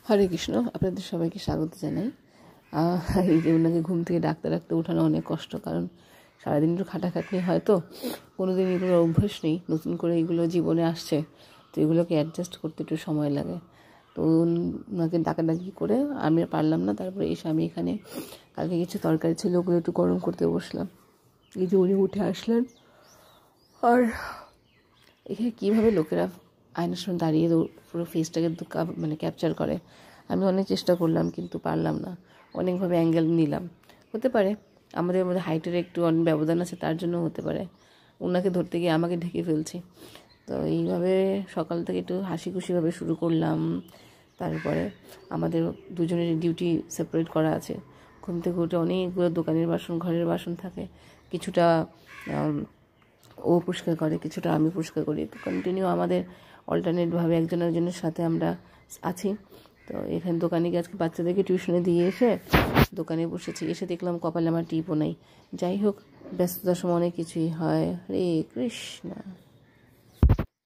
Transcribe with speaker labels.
Speaker 1: হরে কৃষ্ণ, আপনাদের সবাইকে স্বাগত জানাই। এই যে ওনাকে ঘুম থেকে ডাকতে ডাকতে উঠানো অনেক কষ্ট, কারণ সারাদিন একটু খাটাখাটনি হয়, তো কোনো দিন এগুলোর অভ্যাস নেই, নতুন করে এগুলো জীবনে আসছে, তো এগুলোকে অ্যাডজাস্ট করতে একটু সময় লাগে। তো ওনাকে ডাকাডাকি করে আমি আর পারলাম না, তারপরে এসে আমি এখানে কালকে কিছু তরকারি ছিল ওগুলো একটু গরম করতে বসলাম। এই যে উনি উঠে আসলেন, আর এখানে কীভাবে লোকেরা আয়নার সামনে দাঁড়িয়ে পুরো ফেসটাকে মানে ক্যাপচার করে, আমি অনেক চেষ্টা করলাম কিন্তু পারলাম না। অনেকভাবে অ্যাঙ্গেল নিলাম, হতে পারে আমাদের মধ্যে হাইটের একটু অনেক ব্যবধান আছে, তার জন্য হতে পারে ওনাকে ধরতে গিয়ে আমাকে ঢেকে ফেলছি। তো এইভাবে সকাল থেকে একটু হাসি খুশিভাবে শুরু করলাম। তারপরে আমাদের দুজনের ডিউটি সেপারেট করা আছে। ঘুম থেকে উঠে অনেকগুলো দোকানের বাসন, ঘরের বাসন থাকে, কিছুটা ও পরিষ্কার করে, কিছুটা আমি পরিষ্কার করি। তো কন্টিনিউ আমাদের অল্টারনেটভাবে একজন একজনের সাথে আমরা আছি। তো এখানে দোকানে গিয়ে আজকে বাচ্চাদেরকে টিউশনে দিয়ে এসে দোকানে বসেছি, এসে দেখলাম কপালে আমার টিপও নেই। যাই হোক, ব্যস্ততার সময় অনেক কিছুই হয়। হরে কৃষ্ণ।